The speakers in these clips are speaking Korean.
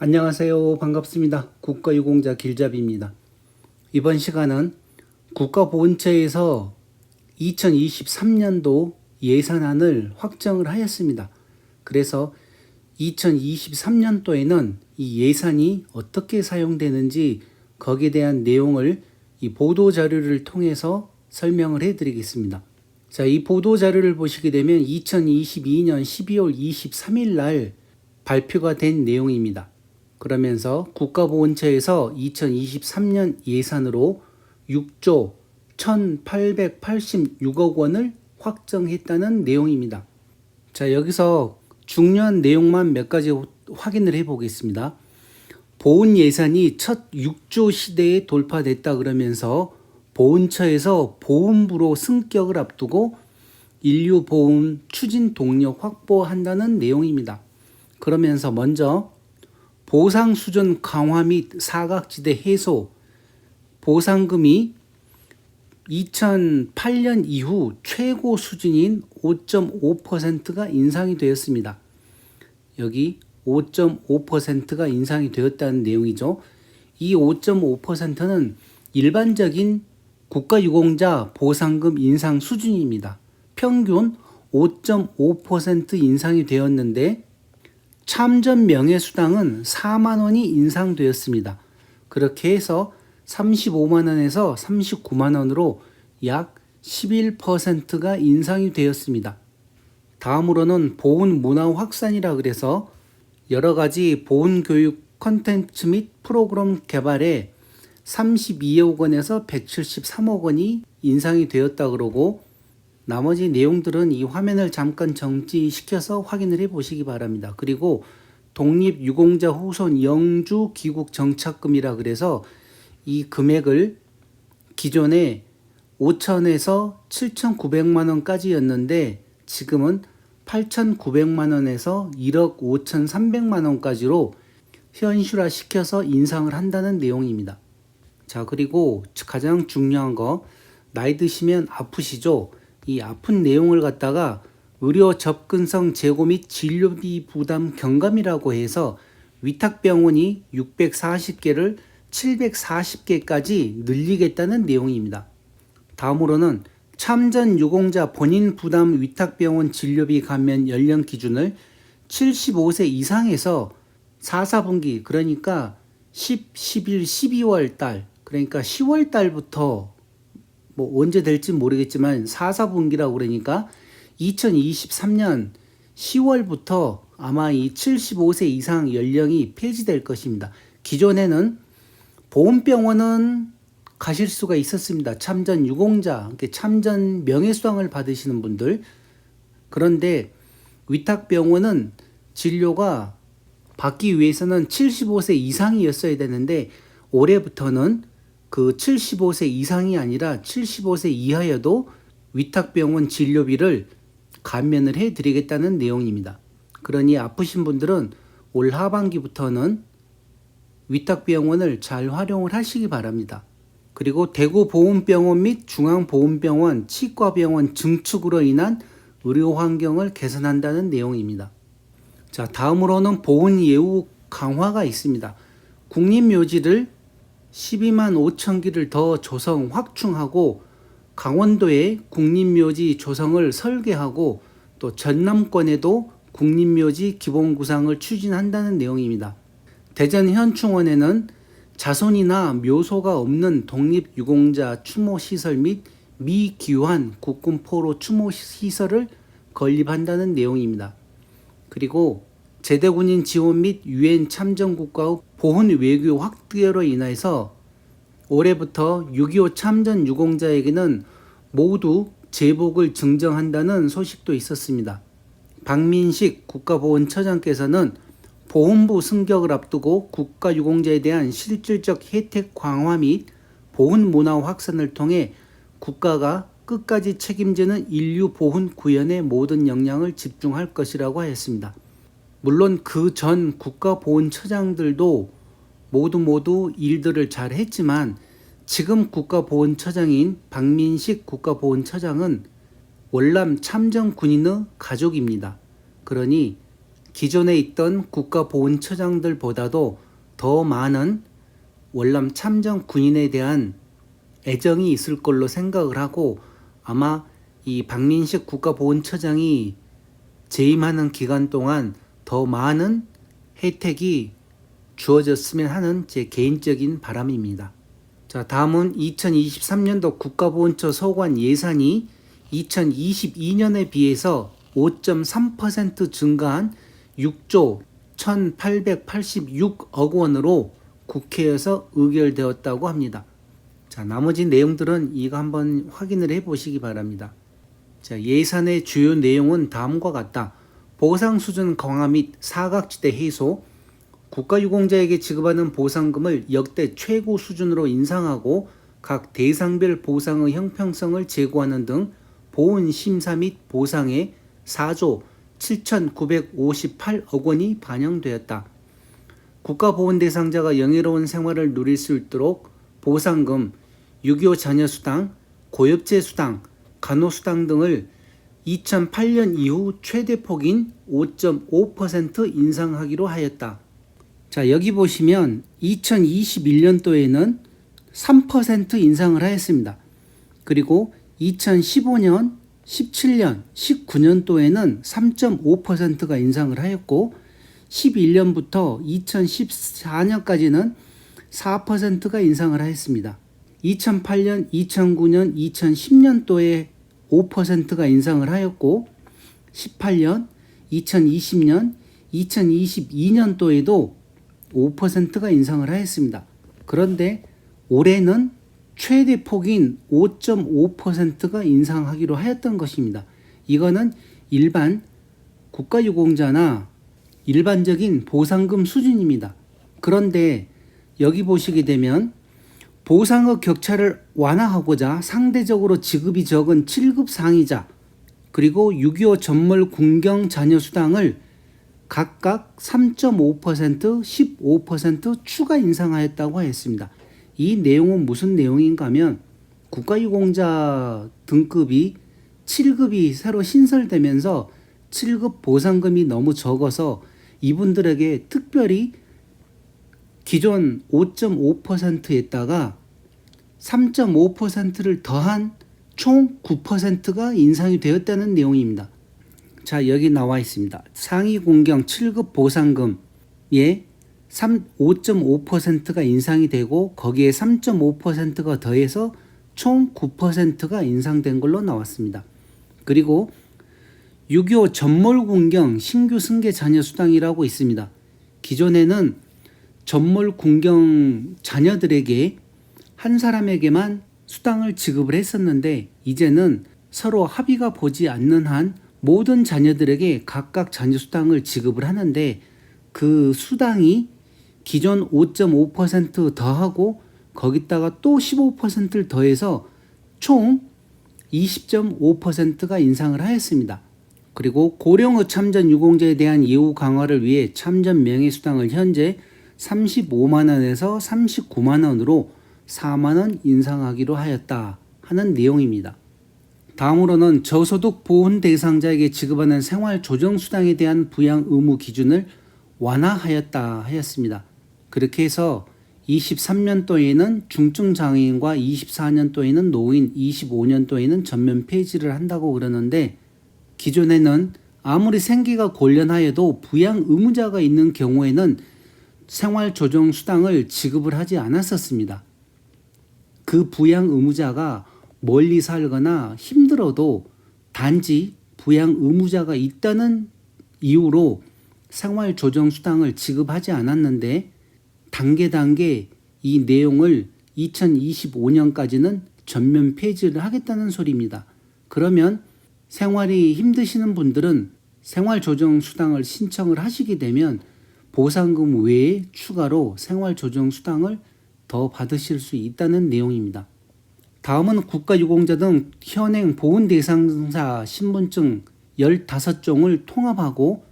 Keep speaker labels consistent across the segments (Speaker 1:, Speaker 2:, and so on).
Speaker 1: 안녕하세요. 반갑습니다. 국가유공자 길잡이입니다. 이번 시간은 국가보훈처에서 2023년도 예산안을 확정을 하였습니다. 그래서 2023년도에는 이 예산이 어떻게 사용되는지 거기에 대한 내용을 이 보도자료를 통해서 설명을 해드리겠습니다. 자, 이 보도자료를 보시게 되면 2022년 12월 23일 날 발표가 된 내용입니다. 그러면서 국가보훈처에서 2023년 예산으로 6조 1,886억 원을 확정했다는 내용입니다. 자, 여기서 중요한 내용만 몇 가지 확인을 해 보겠습니다. 보훈 예산이 첫 6조 시대에 돌파됐다 그러면서 보훈처에서 보훈부로 승격을 앞두고 인류 보훈 추진 동력 확보한다는 내용입니다. 그러면서 먼저 보상 수준 강화 및 사각지대 해소, 보상금이 2008년 이후 최고 수준인 5.5%가 인상이 되었습니다. 여기 5.5%가 인상이 되었다는 내용이죠. 이 5.5%는 일반적인 국가유공자 보상금 인상 수준입니다. 평균 5.5% 인상이 되었는데 참전 명예수당은 4만 원이 인상되었습니다. 그렇게 해서 35만 원에서 39만 원으로 약 11%가 인상이 되었습니다. 다음으로는 보훈 문화 확산이라 그래서 여러 가지 보훈 교육 콘텐츠 및 프로그램 개발에 32억 원에서 173억 원이 인상이 되었다 그러고 나머지 내용들은 이 화면을 잠깐 정지시켜서 확인을 해 보시기 바랍니다. 그리고 독립유공자 후손 영주 귀국 정착금이라 그래서 이 금액을 기존에 5천에서 7,900만 원까지였는데 지금은 8,900만 원에서 1억 5,300만 원까지로 현실화 시켜서 인상을 한다는 내용입니다. 자, 그리고 가장 중요한 거, 나이 드시면 아프시죠? 이 아픈 내용을 갖다가 의료 접근성 제고 및 진료비 부담 경감이라고 해서 위탁병원이 640개를 740개까지 늘리겠다는 내용입니다. 다음으로는 참전 유공자 본인 부담 위탁병원 진료비 감면 연령 기준을 75세 이상에서 4, 4분기 그러니까 10, 11, 12월 달 그러니까 10월 달부터 뭐 언제 될지 모르겠지만 4, 4분기라고 그러니까 2023년 10월부터 아마 이 75세 이상 연령이 폐지될 것입니다. 기존에는 보훈병원은 가실 수가 있었습니다. 참전 유공자, 참전 명예수당을 받으시는 분들. 그런데 위탁병원은 진료가 받기 위해서는 75세 이상이었어야 되는데 올해부터는 그 75세 이상이 아니라 75세 이하여도 위탁병원 진료비를 감면을 해드리겠다는 내용입니다. 그러니 아프신 분들은 올 하반기부터는 위탁병원을 잘 활용을 하시기 바랍니다. 그리고 대구보훈병원 및 중앙보훈병원, 치과병원 증축으로 인한 의료 환경을 개선한다는 내용입니다. 자, 다음으로는 보훈 예우 강화가 있습니다. 국립묘지를 12만 5천 기를 더 조성 확충하고 강원도에 국립묘지 조성을 설계하고 또 전남권에도 국립묘지 기본구상을 추진한다는 내용입니다. 대전 현충원에는 자손이나 묘소가 없는 독립유공자 추모시설 및 미기환 국군포로 추모시설을 건립한다는 내용입니다. 그리고 제대군인 지원 및 유엔 참전국가의 보훈 외교 확대로 인해서 올해부터 6.25 참전 유공자에게는 모두 제복을 증정한다는 소식도 있었습니다. 박민식 국가보훈처장께서는 보훈부 승격을 앞두고 국가유공자에 대한 실질적 혜택 강화 및 보훈 문화 확산을 통해 국가가 끝까지 책임지는 인류 보훈 구현에 모든 역량을 집중할 것이라고 하였습니다. 물론 그 전 국가보훈처장들도 모두 일들을 잘 했지만 지금 국가보훈처장인 박민식 국가보훈처장은 월남 참전 군인의 가족입니다. 그러니 기존에 있던 국가보훈처장들보다도 더 많은 월남 참전 군인에 대한 애정이 있을 걸로 생각을 하고 아마 이 박민식 국가보훈처장이 재임하는 기간 동안 더 많은 혜택이 주어졌으면 하는 제 개인적인 바람입니다. 자, 다음은 2023년도 국가보훈처 소관 예산이 2022년에 비해서 5.3% 증가한 6조 1,886억 원으로 국회에서 의결되었다고 합니다. 자, 나머지 내용들은 이거 한번 확인을 해 보시기 바랍니다. 자, 예산의 주요 내용은 다음과 같다. 보상 수준 강화 및 사각지대 해소, 국가유공자에게 지급하는 보상금을 역대 최고 수준으로 인상하고 각 대상별 보상의 형평성을 제고하는 등 보훈 심사 및 보상에 4조 7,958억 원이 반영되었다. 국가보훈 대상자가 영예로운 생활을 누릴 수 있도록 보상금, 6.25 자녀수당, 고엽제 수당, 간호수당 등을 2008년 이후 최대폭인 5.5% 인상하기로 하였다. 자, 여기 보시면 2021년도에는 3% 인상을 하였습니다. 그리고 2015년, 17년, 19년도에는 3.5%가 인상을 하였고 11년부터 2014년까지는 4%가 인상을 하였습니다. 2008년, 2009년, 2010년도에 5%가 인상을 하였고 18년, 2020년, 2022년도에도 5%가 인상을 하였습니다. 그런데 올해는 최대폭인 5.5%가 인상하기로 하였던 것입니다. 이거는 일반 국가유공자나 일반적인 보상금 수준입니다. 그런데 여기 보시게 되면 보상의 격차를 완화하고자 상대적으로 지급이 적은 7급 상위자 그리고 6.25 전몰 군경 자녀수당을 각각 3.5%, 15% 추가 인상하였다고 했습니다. 이 내용은 무슨 내용인가 하면 국가유공자 등급이 7급이 새로 신설되면서 7급 보상금이 너무 적어서 이분들에게 특별히 기존 5.5%에다가 3.5%를 더한 총 9%가 인상이 되었다는 내용입니다. 자, 여기 나와 있습니다. 상위 공경 7급 보상금에 5.5%가 인상이 되고 거기에 3.5%가 더해서 총 9%가 인상된 걸로 나왔습니다. 그리고 6.25 전몰 군경 신규 승계 자녀 수당이라고 있습니다. 기존에는 전몰 군경 자녀들에게 한 사람에게만 수당을 지급을 했었는데 이제는 서로 합의가 보지 않는 한 모든 자녀들에게 각각 자녀 수당을 지급을 하는데 그 수당이 기존 5.5% 더하고 거기다가 또 15%를 더해서 총 20.5%가 인상을 하였습니다. 그리고 고령의 참전 유공자에 대한 예우 강화를 위해 참전 명예수당을 현재 35만 원에서 39만 원으로 4만 원 인상하기로 하였다 하는 내용입니다. 다음으로는 저소득 보훈 대상자에게 지급하는 생활조정수당에 대한 부양 의무 기준을 완화하였다 하였습니다. 그렇게 해서 23년도에는 중증장애인과 24년도에는 노인, 25년도에는 전면 폐지를 한다고 그러는데 기존에는 아무리 생계가 곤란하여도 부양 의무자가 있는 경우에는 생활조정수당을 지급을 하지 않았었습니다. 그 부양 의무자가 멀리 살거나 힘들어도 단지 부양 의무자가 있다는 이유로 생활조정수당을 지급하지 않았는데 단계 이 내용을 2025년까지는 전면 폐지를 하겠다는 소리입니다. 그러면 생활이 힘드시는 분들은 생활조정수당을 신청을 하시게 되면 보상금 외에 추가로 생활조정수당을 더 받으실 수 있다는 내용입니다. 다음은 국가유공자 등 현행 보훈 대상자 신분증 15종을 통합하고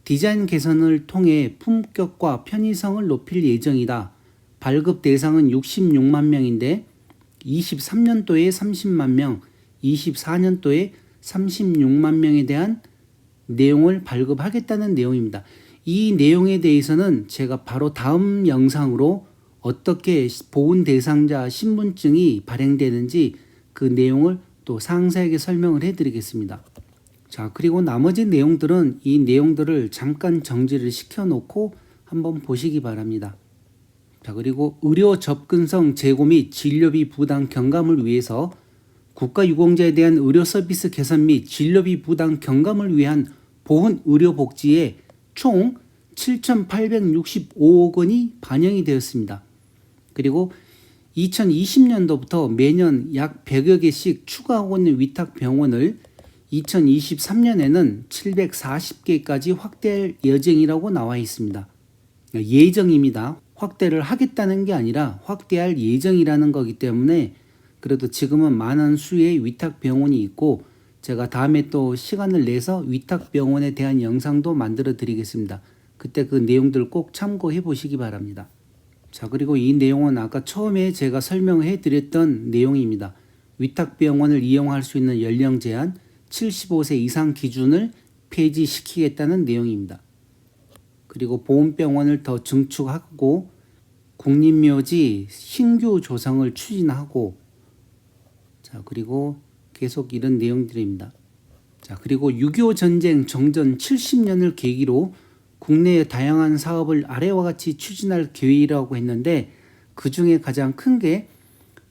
Speaker 1: 디자인 개선을 통해 품격과 편의성을 높일 예정이다. 발급 대상은 66만 명인데 23년도에 30만 명, 24년도에 36만 명에 대한 내용을 발급하겠다는 내용입니다. 이 내용에 대해서는 제가 바로 다음 영상으로 어떻게 보훈 대상자 신분증이 발행되는지 그 내용을 또 상세하게 설명을 해드리겠습니다. 자, 그리고 나머지 내용들은 이 내용들을 잠깐 정지를 시켜놓고 한번 보시기 바랍니다. 자, 그리고 의료 접근성 제고 및 진료비 부담 경감을 위해서 국가유공자에 대한 의료 서비스 개선 및 진료비 부담 경감을 위한 보훈 의료복지에 총 7,865억 원이 반영이 되었습니다. 그리고 2020년도부터 매년 약 100여 개씩 추가하고 있는 위탁병원을 2023년에는 740개까지 확대할 예정이라고 나와 있습니다. 예정입니다. 확대를 하겠다는 게 아니라 확대할 예정이라는 거기 때문에 그래도 지금은 많은 수의 위탁병원이 있고 제가 다음에 또 시간을 내서 위탁병원에 대한 영상도 만들어 드리겠습니다. 그때 그 내용들 꼭 참고해 보시기 바랍니다. 자, 그리고 이 내용은 아까 처음에 제가 설명해 드렸던 내용입니다. 위탁병원을 이용할 수 있는 연령 제한 75세 이상 기준을 폐지시키겠다는 내용입니다. 그리고 보훈병원을 더 증축하고 국립묘지 신규 조성을 추진하고 자, 그리고 계속 이런 내용들입니다. 자, 그리고 6.25 전쟁 정전 70년을 계기로 국내의 다양한 사업을 아래와 같이 추진할 계획이라고 했는데 그 중에 가장 큰 게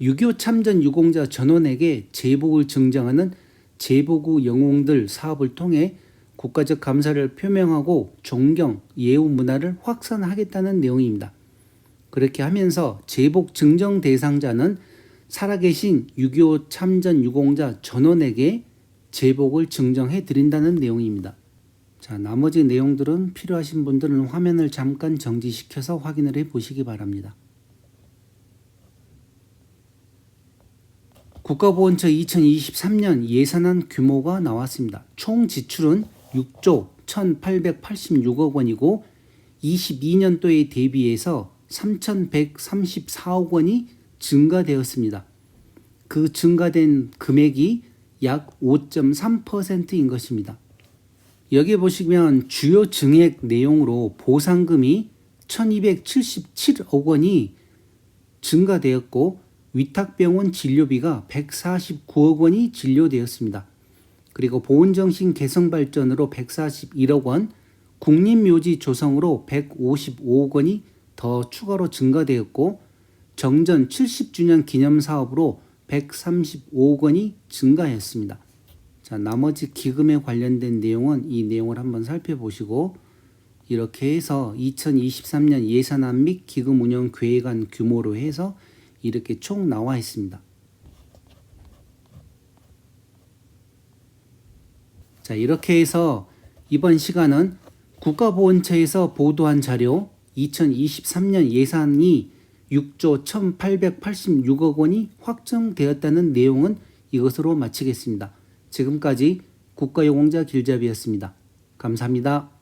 Speaker 1: 6.25 참전 유공자 전원에게 제복을 증정하는 제복우 영웅들 사업을 통해 국가적 감사를 표명하고 존경, 예우 문화를 확산하겠다는 내용입니다. 그렇게 하면서 제복 증정 대상자는 살아계신 6.25 참전 유공자 전원에게 제복을 증정해 드린다는 내용입니다. 자, 나머지 내용들은 필요하신 분들은 화면을 잠깐 정지시켜서 확인을 해 보시기 바랍니다. 국가보훈처 2023년 예산안 규모가 나왔습니다. 총 지출은 6조 1,886억 원이고 22년도에 대비해서 3,134억 원이 증가되었습니다. 그 증가된 금액이 약 5.3%인 것입니다. 여기 보시면 주요 증액 내용으로 보상금이 1,277억 원이 증가되었고 위탁병원 진료비가 149억 원이 진료되었습니다. 그리고 보훈정신 개성발전으로 141억 원, 국립묘지 조성으로 155억 원이 더 추가로 증가되었고 정전 70주년 기념사업으로 135억 원이 증가했습니다. 자, 나머지 기금에 관련된 내용은 이 내용을 한번 살펴보시고 이렇게 해서 2023년 예산안 및 기금 운영 계획안 규모로 해서 이렇게 총 나와 있습니다. 자, 이렇게 해서 이번 시간은 국가보훈처에서 보도한 자료 2023년 예산이 6조 1,886억 원이 확정되었다는 내용은 이것으로 마치겠습니다. 지금까지 국가유공자 길잡이였습니다. 감사합니다.